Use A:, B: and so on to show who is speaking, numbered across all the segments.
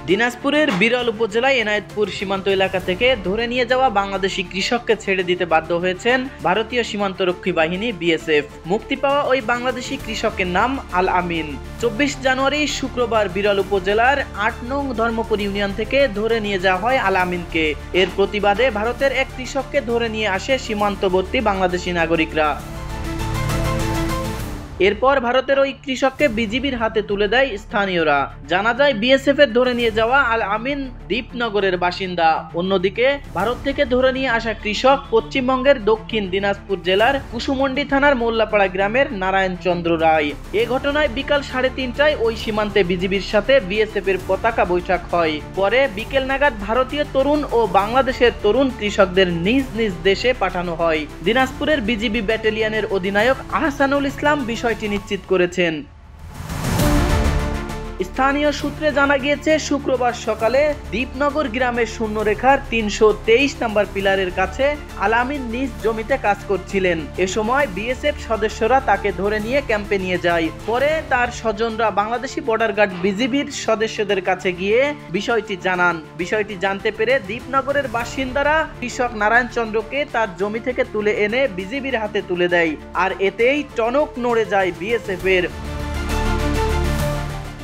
A: দিনাজপুরের বিরল উপজেলায় এনায়েতপুর সীমান্ত এলাকা থেকে ধরে নিয়ে যাওয়া বাংলাদেশি কৃষককে ছেড়ে দিতে বাধ্য হয়েছেন ভারতীয় সীমান্তরক্ষী বাহিনী বিএসএফ। মুক্তি পাওয়া ওই বাংলাদেশি কৃষকের নাম আল আমিন। 24 জানুয়ারি শুক্রবার বিরল উপজেলার 8 নং ধর্মপুর ইউনিয়ন থেকে ধরে নিয়ে যাওয়া হয় আল আমিনকে। এর প্রতিবাদে ভারতের এক কৃষককে ধরে নিয়ে আসে সীমান্তবর্তী বাংলাদেশি নাগরিকরা। এরপর ভারতের ওই কৃষককে বিজিবির হাতে তুলে দেয় স্থানীয়রা। জানা যায় বিএসএফ এর ধরে নিয়ে যাওয়া আল আমিন দ্বীপনগরের বাসিন্দা। অন্যদিকে ভারত থেকে ধরে নিয়ে আসা কৃষক পশ্চিমবঙ্গের দক্ষিণ দিনাজপুর জেলার কুসুমন্ডি থানার মোল্লাপাড়া গ্রামের নারায়ণ চন্দ্র রায়। এ ঘটনায় বিকাল 3:30টায় ওই সীমান্তে বিজিবির সাথে বিএসএফ এর পতাকা বৈঠক হয়। পরে বিকেল নাগাদ ভারতীয় তরুণ ও বাংলাদেশের তরুণ কৃষকদের নিজ নিজ দেশে পাঠানো হয়। দিনাজপুরের বিজিবি ব্যাটালিয়নের অধিনায়ক আহসানুল ইসলাম বিষয়টি নিশ্চিত করেছেন। স্থানীয় সূত্রে জানা গিয়েছে, শুক্রবার সকালে দ্বীপনগর গ্রামের শূন্যরেখার 323 নম্বর পিলারের কাছে আল আমিন নিজ জমিতে কাজ করছিলেন। এ সময় বিএসএফ সদস্যরা তাকে ধরে নিয়ে ক্যাম্পে নিয়ে যায়। পরে তার স্বজনরা বাংলাদেশি বর্ডার গার্ড বিজিবির সদস্যদের কাছে গিয়ে বিষয়টি জানান। বিষয়টি জানতে পেরে দ্বীপনগরের বাসিন্দারা কৃষক নারায়ণ চন্দ্রকে তার জমি থেকে তুলে এনে বিজিবির হাতে তুলে দেয়। আর এতেই টনক নড়ে যায় বিএসএফ এর।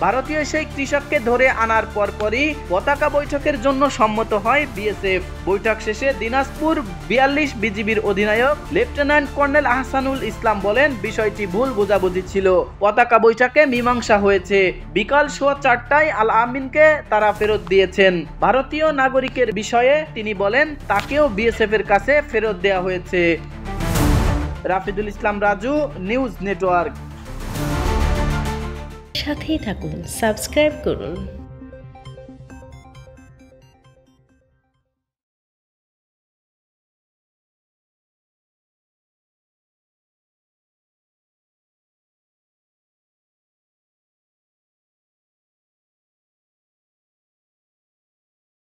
A: ভারতীয় সেই কৃষককে ধরে আনার পরপরই পতাকা বৈঠকের জন্য সম্মত হয় বিএসএফ। বৈঠক শেষে দিনাজপুর 42 বিজিবির অধিনায়ক লেফটেন্যান্ট কর্নেল আহসানুল ইসলাম বলেন, বিষয়টি ভুল বোঝাবুঝি ছিল। পতাকা বৈঠকে মীমাংসা হয়েছে। বিকাল 4:15টায় আল আমিনকে তারা ফেরত দিয়েছেন। ভারতীয় নাগরিকের বিষয়ে তিনি বলেন, তাকেও বিএসএফ এর কাছে ফেরত দেওয়া হয়েছে। রাফিদুল ইসলাম রাজু, নিউজ নেটওয়ার্ক।
B: সাথেই থাকুন, সাবস্ক্রাইব করুন।